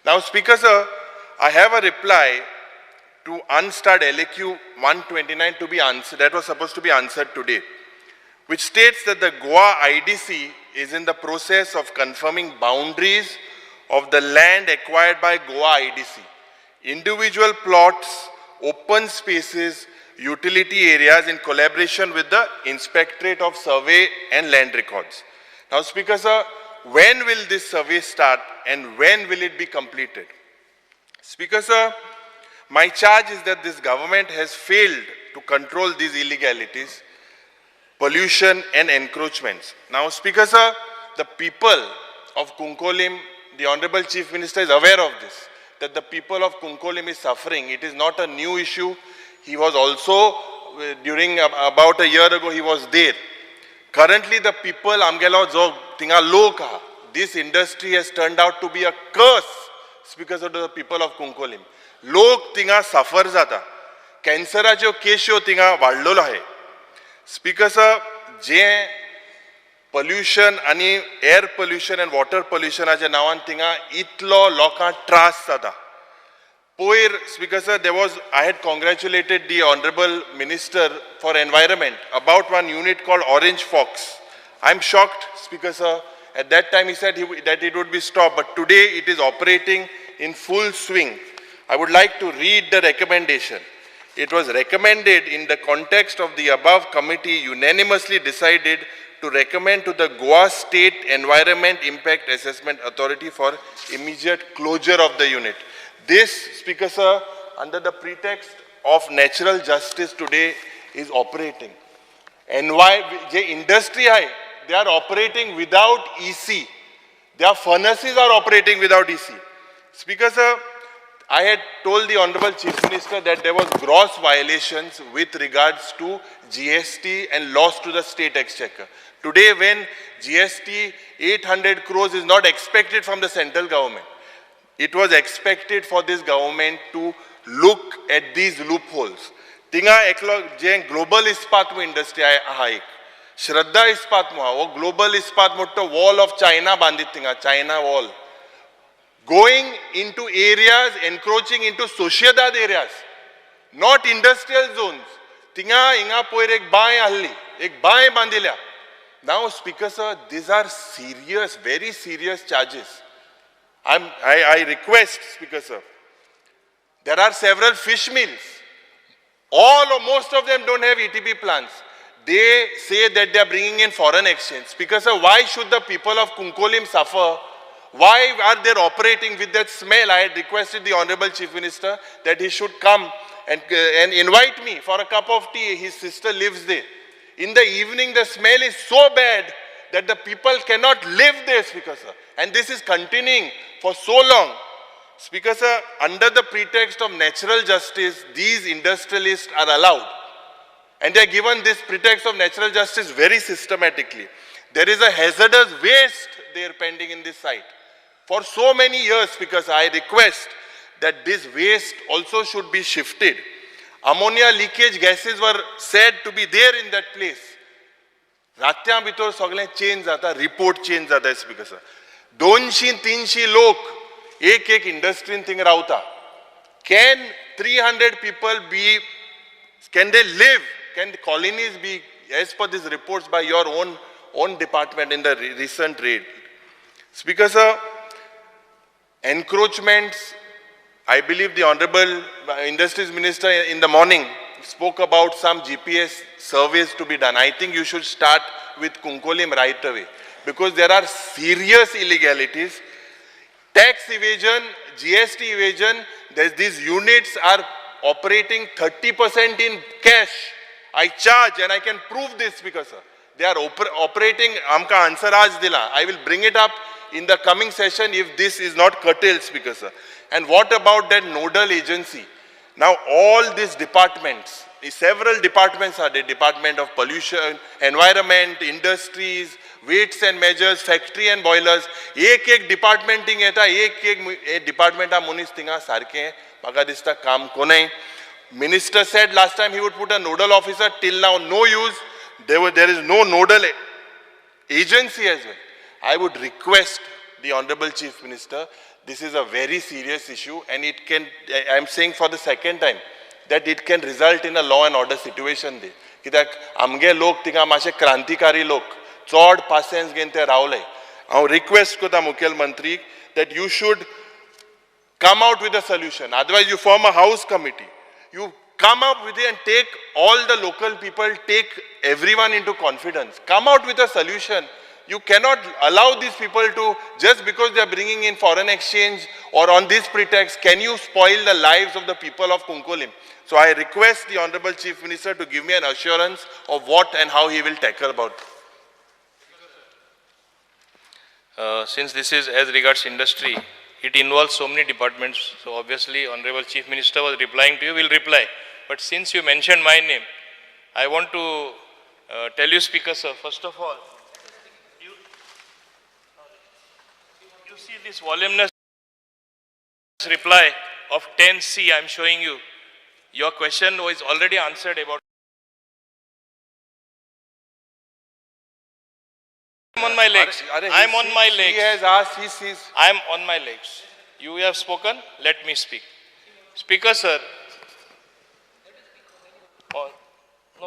Now, Speaker Sir, I have a reply to unstarred LAQ 129 to be answered, that was supposed to be answered today, which states that the Goa IDC is in the process of confirming boundaries of the land acquired by Goa IDC. Individual plots, open spaces, utility areas in collaboration with the Inspectorate of Survey and Land Records. Now, Speaker Sir, when will this survey start and when will it be completed? Speaker Sir, my charge is that this government has failed to control these illegalities, pollution and encroachments. Now, Speaker Sir, the people of Cuncolim, the Honorable Chief Minister is aware of this, that the people of Cuncolim is suffering. It is not a new issue. He was also, during about a year ago, he was there. Currently, the people, Amgelo Zog, Tinga Loka, this industry has turned out to be a curse, Speaker Sir, to the people of Cuncolim. Lok Tinga suffer zata. Canceracho kesho Tinga vadlolo hai. Speaker Sir, je pollution ani air pollution and water pollution aja nawan tinga itlo loka tras zata. Poir, Speaker Sir, I had congratulated the Honorable Minister for Environment about one unit called Orange Fox. I'm shocked, Speaker Sir. At that time he said that it would be stopped, but today it is operating in full swing. I would like to read the recommendation. It was recommended in the context of the above committee unanimously decided to recommend to the Goa State Environment Impact Assessment Authority for immediate closure of the unit. This, Speaker Sir, under the pretext of natural justice today is operating. And why the industry, they are operating without EC. Their furnaces are operating without EC. Speaker Sir, I had told the Honorable Chief Minister that there was gross violations with regards to GST and loss to the state exchequer. Today, when GST 800 crores is not expected from the central government, it was expected for this government to look at these loopholes. Tinga eklo je global ispat industry hai. Shraddha ispat mo global ispat motto wall of China bandit tinga China wall. Going into areas, encroaching into sociedad areas, not industrial zones. Tinga inga poir ek bae alli, ek bae bandilya. Now, Speaker Sir, these are serious, very serious charges. I request, Speaker Sir, there are several fish mills. All or most of them don't have ETP plants. They say that they are bringing in foreign exchange. Speaker Sir, why should the people of Cuncolim suffer? Why are they operating with that smell? I had requested the Honorable Chief Minister that he should come and invite me for a cup of tea. His sister lives there. In the evening, the smell is so bad that the people cannot live there, Speaker Sir. And this is continuing for so long. Speaker Sir, under the pretext of natural justice, these industrialists are allowed. And they are given this pretext of natural justice very systematically. There is a hazardous waste there pending in this site. For so many years, Speaker Sir, I request that this waste also should be shifted. Ammonia leakage gases were said to be there in that place. Rattya bitor sagle change zata, report change zata, Speaker Sir. 200-300 lok, ek industry thing rauta. Can 300 people be, can they live? Can the colonies be, as per these reports by your own department in the recent raid? Speaker Sir, encroachments, I believe the Honorable Industries Minister in the morning spoke about some GPS surveys to be done. I think you should start with Cuncolim right away because there are serious illegalities. Tax evasion, GST evasion, these units are operating 30% in cash. I charge and I can prove this, Speaker Sir. They are operating, amka answer aaj dila. I will bring it up in the coming session if this is not curtailed, Speaker Sir. And what about that nodal agency? Now all these departments, several departments are there, Department of Pollution, Environment, Industries, Weights and Measures, Factory and Boilers. एक department ting eta, एक department a munis tinga sarke, maga dista kam konai. Minister said last time he would put a nodal officer, till now no use. There is no nodal agency as well. I would request the Honorable Chief Minister, this is a very serious issue and it can, I am saying for the second time, that it can result in a law and order situation there. कित्याक आमगे लोक थिंगा मातशे क्रांतिकारी लोक चड patience घेवन ते रावले. हांव रिक्वेस्ट करता मुखेलमंत्रीक that you should come out with a solution. Otherwise you form a house committee. You come up with it and take all the local people, take everyone into confidence. Come out with a solution. You cannot allow these people to, just because they are bringing in foreign exchange or on this pretext, can you spoil the lives of the people of Cuncolim? So I request the Honorable Chief Minister to give me an assurance of what and how he will tackle about it. Since this is as regards industry, it involves so many departments. So obviously, Honorable Chief Minister was replying to you, will reply. But since you mentioned my name, I want to tell you, Speaker Sir, first of all, you see this voluminous reply of 10C I am showing you. Your question was already answered about. I'm on my legs. I'm on my legs. He has asked, he sees. I'm on my legs. You have spoken, let me speak. Speaker Sir.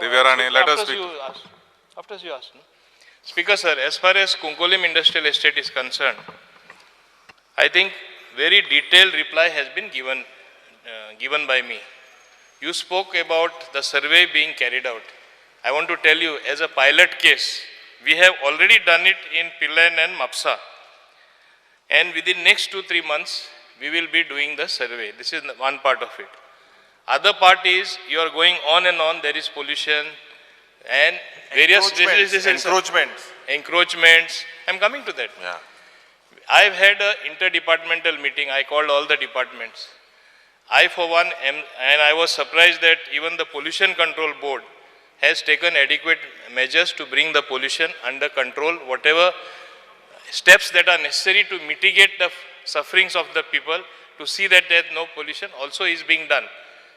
Divyarani, let us speak. After you ask. No? Speaker Sir, as far as Cuncolim Industrial Estate is concerned, I think very detailed reply has been given by me. You spoke about the survey being carried out. I want to tell you, as a pilot case, we have already done it in Pilan and Mapsa. And within next 2-3 months, we will be doing the survey. This is one part of it. Other part is, you are going on and on, there is pollution and various encroachments. I'm coming to that. Yeah. I've had an interdepartmental meeting. I called all the departments. I, for one, and I was surprised that even the Pollution Control Board has taken adequate measures to bring the pollution under control, whatever steps that are necessary to mitigate the sufferings of the people, to see that there is no pollution also is being done.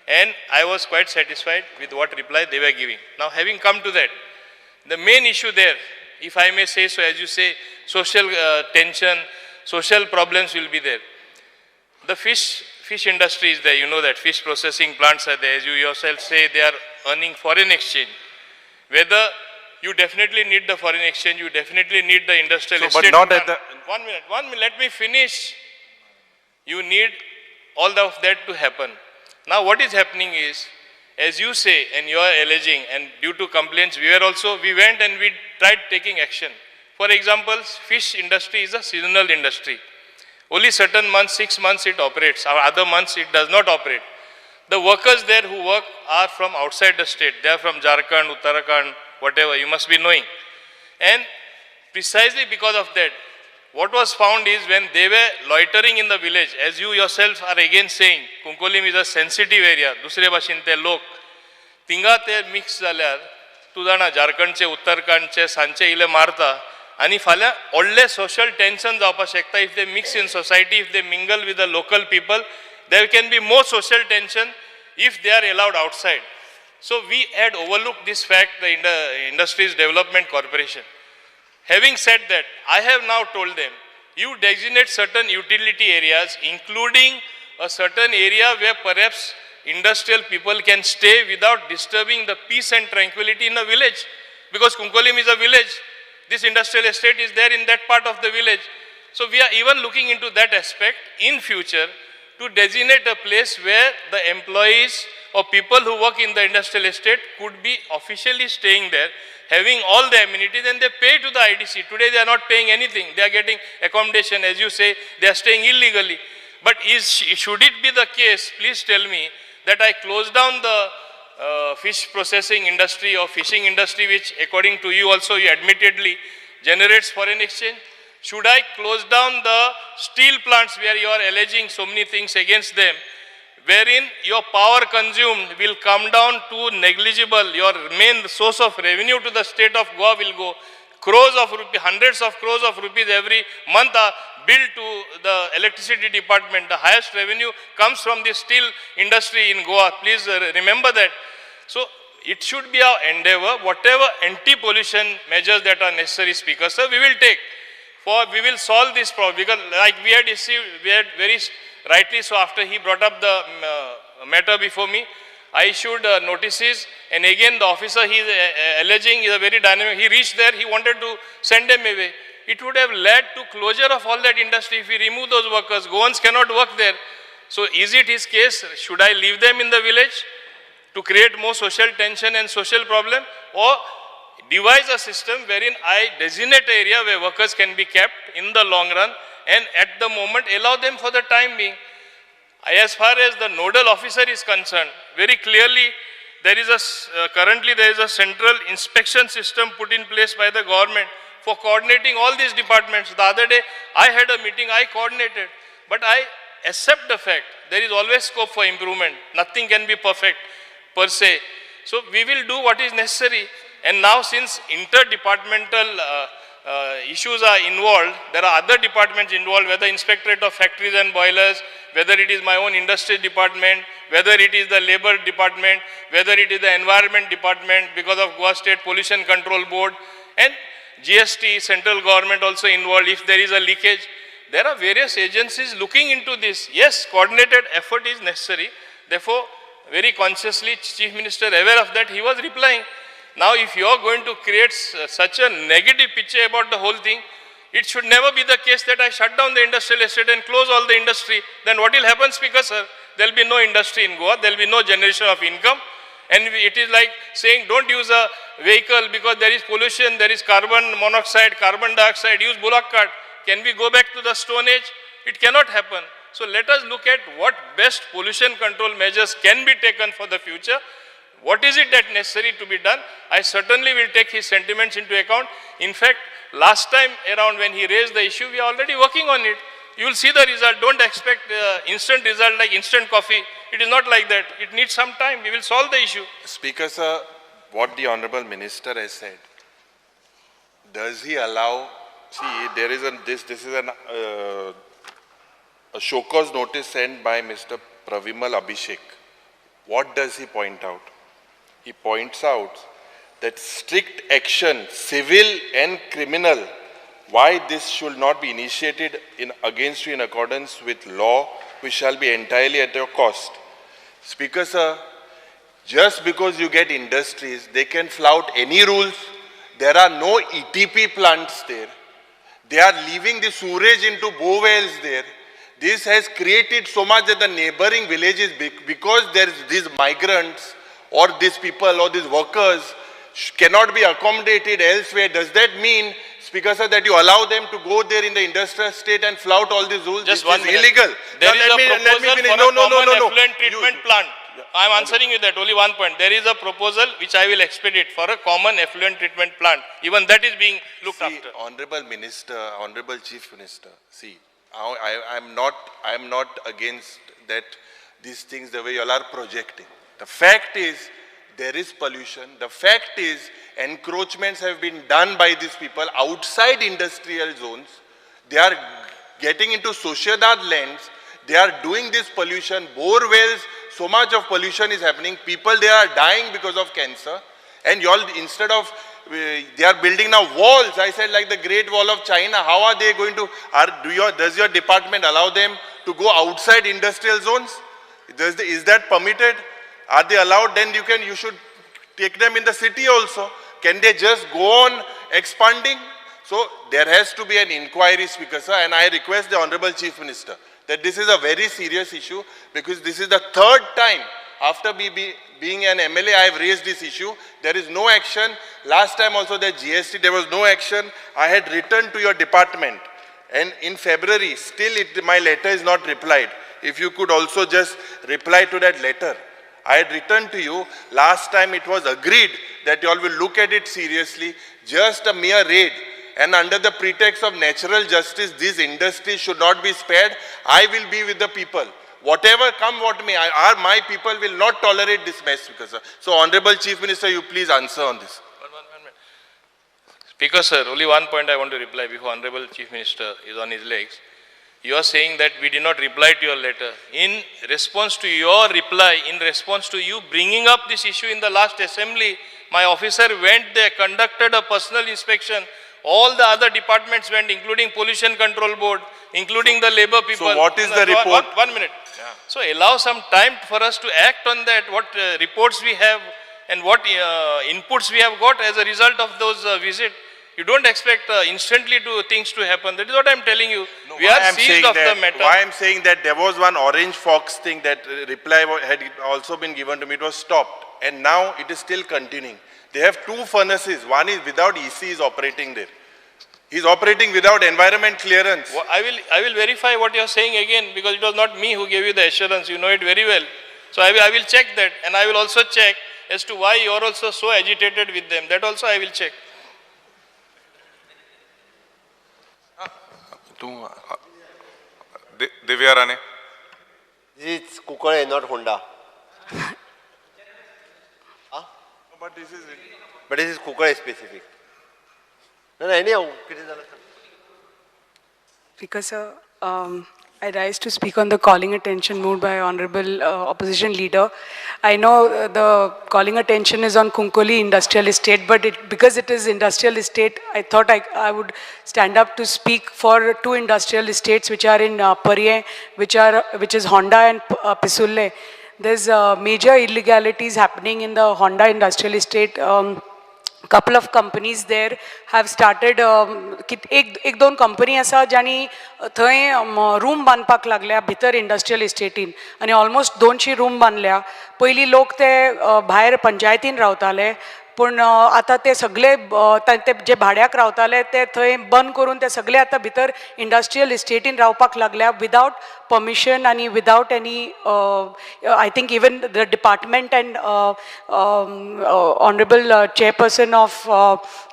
And I was quite satisfied with what reply they were giving. Now, having come to that, the main issue there, if I may say so, as you say, social tension, social problems will be there. The fish industry is there, you know that fish processing plants are there. As you yourself say, they are earning foreign exchange. Whether you definitely need the foreign exchange, you definitely need the industrial estate. But not at the... 1 minute, let me finish. You need all of that to happen. Now what is happening is, as you say and you are alleging, and due to complaints, we went and we tried taking action. For example, fish industry is a seasonal industry. Only certain months, 6 months it operates, or other months it does not operate. The workers there who work are from outside the state. They are from Jharkhand, Uttarakhand, whatever, you must be knowing. And precisely because of that, what was found is when they were loitering in the village, as you yourself are again saying, Cuncolim is a sensitive area, dusre bhashin te lok, tinga te mix zalyar, tu jana Jharkhandche, Uttarakhandche, sanche ile marta, आणि फाल्या व्हडले social tension जावपाक शकता. If they mix in society, if they mingle with the local people, there can be more social tension if they are allowed outside. So we had overlooked this fact, the Industries Development Corporation. Having said that, I have now told them, you designate certain utility areas, including a certain area where perhaps industrial people can stay without disturbing the peace and tranquility in a village. Because Cuncolim is a village. This industrial estate is there in that part of the village. So we are even looking into that aspect in future to designate a place where the employees or people who work in the industrial estate could be officially staying there, having all the amenities, and they pay to the IDC. Today they are not paying anything. They are getting accommodation, as you say, they are staying illegally. But should it be the case, please tell me, that I close down the fish processing industry or fishing industry, which according to you also you admittedly generates foreign exchange? Should I close down the steel plants where you are alleging so many things against them, wherein your power consumed will come down to negligible, your main source of revenue to the state of Goa will go, crores of rupees, hundreds of crores of rupees every month are billed to the electricity department. The highest revenue comes from the steel industry in Goa. Please remember that. So it should be our endeavor, whatever anti-pollution measures that are necessary, Speaker Sir, we will take. we will solve this problem, because like we had very rightly so, after he brought up the matter before me, I issued notices, and again the officer he is alleging is a very dynamic. He reached there, he wanted to send them away. It would have led to closure of all that industry if we remove those workers. Goans cannot work there. So is it his case? Should I leave them in the village to create more social tension and social problem, or devise a system wherein I designate an area where workers can be kept in the long run, and at the moment allow them for the time being? As far as the nodal officer is concerned, very clearly there is currently there is a central inspection system put in place by the government for coordinating all these departments. The other day I had a meeting, I coordinated, but I accept the fact there is always scope for improvement. Nothing can be perfect per se. So we will do what is necessary. And now, since interdepartmental issues are involved, there are other departments involved, whether Inspectorate of Factories and Boilers, whether it is my own industry department, whether it is the labor department, whether it is the environment department because of Goa State Pollution Control Board, and GST, central government also involved if there is a leakage. There are various agencies looking into this. Yes, coordinated effort is necessary. Therefore, very consciously, Chief Minister, aware of that, he was replying. Now, if you are going to create such a negative picture about the whole thing, it should never be the case that I shut down the industrial estate and close all the industry. Then what will happen, Speaker Sir? There will be no industry in Goa, there will be no generation of income. And it is like saying, don't use a vehicle because there is pollution, there is carbon monoxide, carbon dioxide, use bullock cart. Can we go back to the Stone Age? It cannot happen. So let us look at what best pollution control measures can be taken for the future. What is it that necessary to be done? I certainly will take his sentiments into account. In fact, last time around when he raised the issue, we are already working on it. You will see the result. Don't expect instant result like instant coffee. It is not like that. It needs some time. We will solve the issue. Speaker Sir, what the Honorable Minister has said, does he allow, see, there is a show cause notice sent by Mr. Pravimal Abhishek. What does he point out? He points out that strict action, civil and criminal, why this should not be initiated against you in accordance with law, which shall be entirely at your cost. Speaker Sir, just because you get industries, they can flout any rules. There are no ETP plants there. They are leaving the sewage into bow wells there. This has created so much that the neighboring villages, because there is these migrants or these people or these workers cannot be accommodated elsewhere. Does that mean, Speaker Sir, that you allow them to go there in the industrial state and flout all these rules? Just this one is minute. illegal. There now, is a proposal for a common effluent treatment plant. I am answering you that, only one point. There is a proposal which I will expedite for a common effluent treatment plant. Even that is being looked after. Honorable Minister, Honorable Chief Minister, see, I am not against that these things the way you all are projecting. The fact is, there is pollution. The fact is, encroachments have been done by these people outside industrial zones. They are getting into sociedad lands. They are doing this pollution, bore wells, so much of pollution is happening. People, they are dying because of cancer. And you all, instead of, they are building now walls. I said like the Great Wall of China. How are they going to, does your department allow them to go outside industrial zones? Is that permitted? Are they allowed? Then you should take them in the city also. Can they just go on expanding? So there has to be an inquiry, Speaker Sir, and I request the Honorable Chief Minister that this is a very serious issue, because this is the third time after being an MLA I have raised this issue. There is no action. Last time also the GST, there was no action. I had written to your department, and in February, still my letter is not replied. If you could also just reply to that letter. I had written to you, last time it was agreed that you all will look at it seriously, just a mere raid. And under the pretext of natural justice, these industries should not be spared. I will be with the people. Whatever come what may, my people will not tolerate this mess, Speaker Sir. So Honorable Chief Minister, you please answer on this. One minute. Speaker Sir, only one point I want to reply before Honorable Chief Minister is on his legs. You are saying that we did not reply to your letter. In response to your reply, in response to you bringing up this issue in the last assembly, my officer went there, conducted a personal inspection all the other departments went, including pollution control board, including the labor people. So what is the report? One minute. So allow some time for us to act on that, what reports we have and what inputs we have got as a result of those visits. You don't expect instantly things to happen. That is what I am telling you. We are seized of the matter. Why I am saying that there was one orange fox thing that reply had also been given to me. It was stopped. And now it is still continuing. They have two furnaces. One is without EC is operating there. He is operating without environment clearance. Well, I will verify what you are saying again, because it was not me who gave you the assurance. You know it very well. So I will check that, and I will also check as to why you are also so agitated with them. That also I will check. Divya Rane. This is Cuncolim, not Honda. But this is But this is Cuncolim specific. No, anyhow. Because I rise to speak on the calling attention moved by Honorable Opposition Leader. I know the calling attention is on Cuncolim Industrial Estate, but because it is industrial estate, I thought I would stand up to speak for two industrial estates which are in Parye, which is Honda and Pisulle. There's major illegalities happening in the Honda industrial estate. Couple of companies there have started एक दोन company आसा ज्यांनी थंय room बांदपाक लागल्या भितर industrial इस्टेटीन आनी almost 200 room बांदल्या पयलीं लोक ते भायर पंचायतीन रावताले पूण आतां ते सगळे ते जे भाड्याक रावताले ते थंय बंद करून ते सगळे आतां भितर इंडस्ट्रियल इस्टेटीन रावपाक लागल्या without permission and without any, I think even the department and Honorable Chairperson of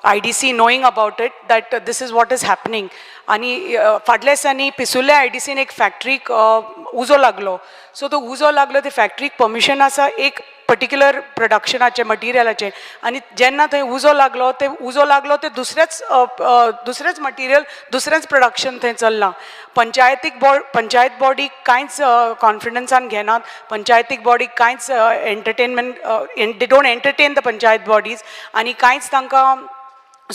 IDC knowing about it, that this is what is happening. आणि फाटल्या दिसांनी पिसुल्ले IDCन एक फॅक्टरीक उजो लागलो सो तो उजो लागलो ते फॅक्टरीक परमिशन आसा एक पर्टिक्युलर प्रोडक्शनाचे मटिरियलाचे आनी जेन्ना थंय उजो लागलो ते दुसरेंच मटिरियल दुसरेंच प्रोडक्शन थंय चल्लां पंचायत बॉडी कांयच कॉन्फिडन्सान घेनात पंचायतीक बॉडी कांयच entertainment they don't entertain the panchayat bodies आनी कांयच तांकां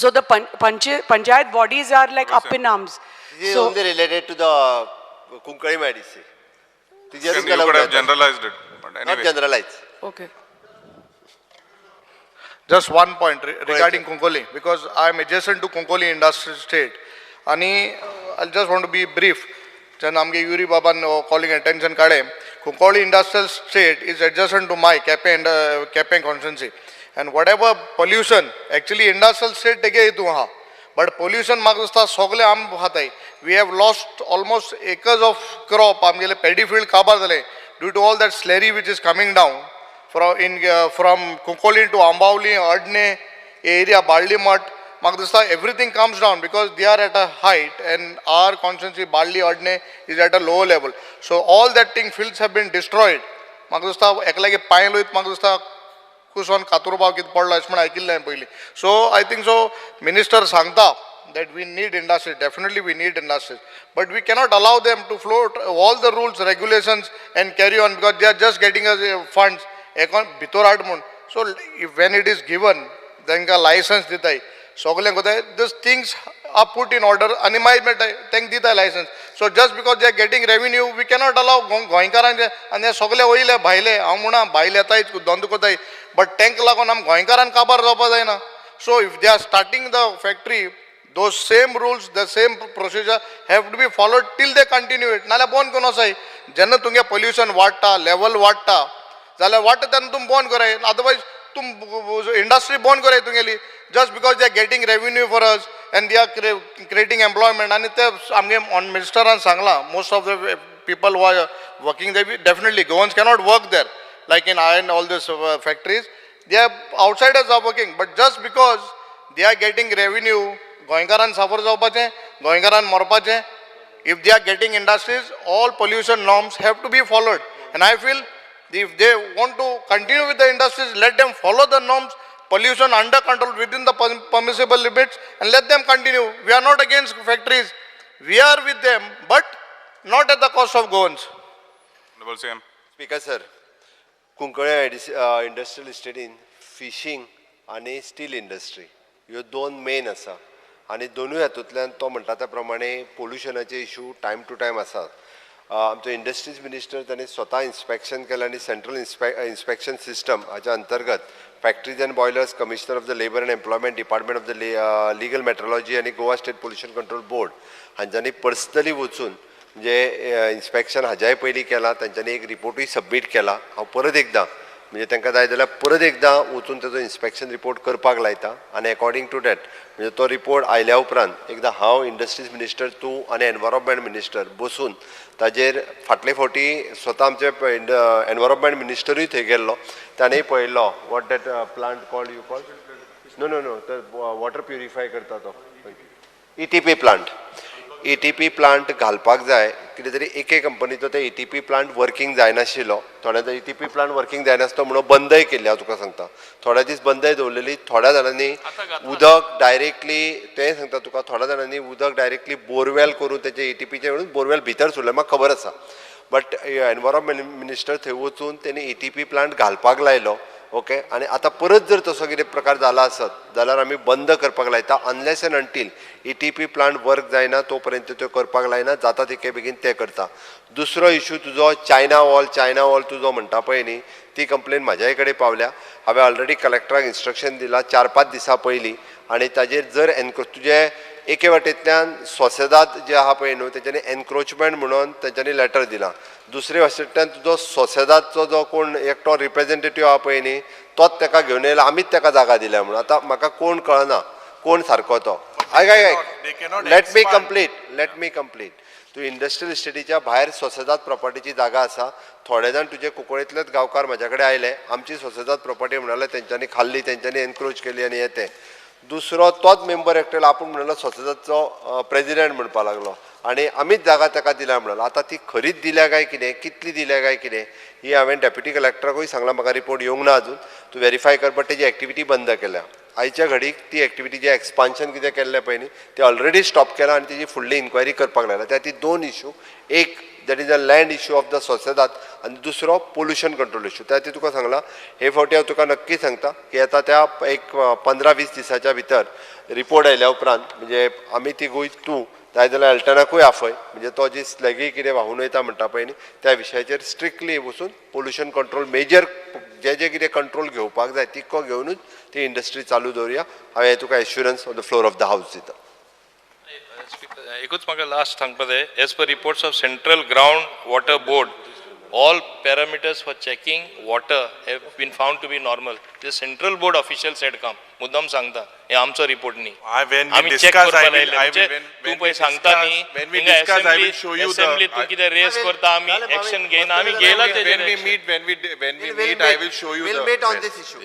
so the panchayat bodies are like up in arms. This is only related to the Cuncolim IDC. You could have generalized it, but anyway. Not generalized. Okay. Just one point regarding Cuncolim, because I am adjacent to Cuncolim Industrial Estate. And I just want to be brief. Then Amge Yuri Baban calling attention kade. Cuncolim Industrial Estate is adjacent to my Cape constituency. And whatever pollution, actually industrial state tege itu ha. But pollution magasta sogle am hatai. We have lost almost acres of crop. Amgele paddy field kabar dale due to all that slurry which is coming down from Cuncolim to Ambauli, Adne area, Baldimat. Magdasta everything comes down because they are at a height and our constituency Baldi, Adne is at a low level. So all that thing fields have been destroyed. Magdasta eklage pain loit magdasta. कुसोन कातुरबाव कित पडला अशें म्हण आयकिल्लें हांवें पयलीं सो I think so minister सांगता that we need industries, definitely we need industries, but we cannot allow them to float all the rules, regulations and carry on because they are just getting us funds भितर हाड म्हूण so when it is given तांकां license दिताय सगळें कोताय these things are put in order आनी मागीर मेळटाय तांकां दिताय license so just because they are getting revenue we cannot allow गोंयकारांचे आनी हे सगळे वयले भायले हांव म्हणा भायले येताय धंदो कोताय but तांकां लागून आमी गोंयकारांक काबार जावपा जायना so if they are starting the factory those same rules the same procedure have to be followed till they continue it नाल्यार बंद करून वसाय जेन्ना तुमगे pollution वाडटा level वाडटा जाल्यार वाडटा तेन्ना तुमी बंद कराय otherwise तुम industry बंद कराय तुगेली just because they are getting revenue for us and they are creating employment and ते आमगे मिनिस्टरान Sangla most of the people who are working there definitely governments cannot work there like in iron all these factories they are outsiders are working but just because they are getting revenue goinkaran suffer जावपाचे goinkaran morpaचे if they are getting industries all pollution norms have to be followed and I feel if they want to continue with the industries let them follow the norms pollution under control within the permissible limits and let them continue we are not against factories we are with them but not at the cost of governments. Honorable CM. Speaker sir Cuncolim IDC industrial estate in fishing आणि steel industry ह्यो दोन main आसा आनी दोनूय हातूंतल्यान तो म्हणटा त्या प्रमाणे पोल्युशनाचे इशू टायम टू टायम आसात. आमचो इंडस्ट्रीज मिनिस्टर त्यांनी स्वता इन्स्पेक्शन केलं आणि सेंट्रल इन्स्पेक्शन सिस्टम हाच्या अंतर्गत factories and boilers, commissioner of the labour and employment department of the legal metrology आणि Goa state pollution control board हांच्यांनी पर्सनली वचून म्हणजे इन्स्पेक्शन हाज्याय पयलीं केलां, तांच्यांनी एक रिपोर्टूय सबमीट केला. हांव परत एकदां म्हणजे तांकां जाय जाल्यार परत एकदां वचून ताजो इन्स्पेक्शन रिपोर्ट करपाक लायता आनी अकॉर्डिंग टू दॅट म्हणजे तो रिपोर्ट आयल्या उपरांत एकदां हांव इंडस्ट्रीज मिनिस्टर तूं आनी एनवायरमेंट मिनिस्टर बसून ताजेर फाटले फावटी स्वता आमचे एनवायरमेंट मिनिस्टरूय थंय गेल्लो, ताणेंय पळयल्लो what that plant called you call no तर वॉटर प्युरिफाय करता तो ETP प्लांट घालपाक जाय. कितें तरी एके कंपनीचो ते ETP प्लांट वर्किंग जायनाशिल्लो, थोड्यांचो ETP प्लांट वर्किंग जायनासलो म्हणून बंदय केल्ली. हांव तुका सांगता थोड्या दीस बंदय दवरलेली. थोड्या जाणांनी उदक डायरेक्टली तें सांगता तुका, थोड्या जाणांनी उदक डायरेक्टली बोरवेल करून तेचे ETPचे म्हणून बोरवेल भितर सोडलें म्हाका खबर आसा. बट एनवायरमेंट मिनिस्टर थंय वचून तेणी ETP प्लांट घालपाक लायलो. ओके, आनी आतां परत जर तसो कितें प्रकार जाला आसत जाल्यार आमी बंद करपाक लायता. Unless and until ETP plant work जायना तोपर्यंत त्यो करपाक लायना. जाता तितके बेगीन ते करता. दुसरो इशू तुजो चायना वॉल तुजो म्हणटा पळय न्ही, ती कंप्लेन म्हाज्याय कडेन पावल्या. हांवें ऑलरेडी कलेक्टराक इन्स्ट्रक्शन दिलां 4-5 दिसां पयलीं आनी ताजेर जर तुजे एके वाटेंतल्यान सोसेदाद जे आहा पळय न्हू तेच्यांनी एनक्रोचमेंट म्हणून तेंच्यांनी लेटर दिलां. दुसरे वाटेंतल्यान तुजो सोसेदादचो जो कोण एकटो रिप्रेझेंटेटिव्ह आहा पळय न्ही तोच ताका घेवन येयला, आमीच ताका जागा दिल्या म्हणून. आतां म्हाका कोण कळना कोण सारको तो. Let me complete. तूं इंडस्ट्रियल इस्टेटीच्या भायर सोसेदाद प्रॉपर्टीची जागा आसा. थोडे जाण तुजे कुंकळेंतलेच गांवकार म्हाजे कडेन आयले, आमची सोसेदाद प्रॉपर्टी म्हणाले तेंच्यांनी खाल्ली, तेंच्यांनी एनक्रोच केली आनी येते. दुसरो तोच मेंबर एकटेलो आपूण म्हणलो सोसेदादचो प्रेजिडेंट म्हणपा लागलो आनी आमीच जागा ताका दिल्या म्हणलो. आतां ती खरीच दिल्या काय कितें, कितली दिल्या काय कितें ही हांवें डेप्युटी कलेक्टराकूय सांगलां. म्हाका रिपोर्ट येवंक ना अजून, तूं व्हेरीफाय कर. बट तेजी एक्टिविटी बंद केल्या. आयच्या घडीक ती एक्टिविटी जे एक्सपान्शन कितें केल्लें पळय न्ही ते ऑलरेडी स्टॉप केलां आनी तेजी फुडली इन्क्वायरी करपाक लायला. त्या ती 2 इशू, एक that is a land issue of the सोसेदाद आनी दुसरो पोल्युशन कंट्रोल इशू. त्या ती तुका सांगलां हे फावटी हांव तुका नक्की सांगता की येता त्या एक 15-20 दिसाच्या भितर रिपोर्ट आयल्या उपरांत म्हणजे आमी ती गोंय तूं जाय जाल्यार अल्टनाकूय आफय म्हणजे तो जी स्लॅगी कितें व्हांवून वयता म्हणटा पळय न्ही त्या विशयाचेर स्ट्रिक्टली वचून पोल्युशन कंट्रोल मेजर जे कितें कंट्रोल घेवपाक जाय तितको घेवनूच ती इंडस्ट्री चालू दवरुया. हांवें तुका assurance on the floor of the house दिता. एकूच म्हाका लास्ट सांगपाक जाय. As per reports of central ground water board all parameters for checking water have been found to be normal. The central board official said come. मुद्दाम सांगता हे आमचो report न्ही. आमी चेक करपाक लायले. म्हणजे तूं पळय सांगता न्ही हिंगा असेंब्ली तूं कितें रेस करता आमी एक्शन घेयना. आमी घेयला तेजेर. When we meet, I will show you We'll the. meet on this issue.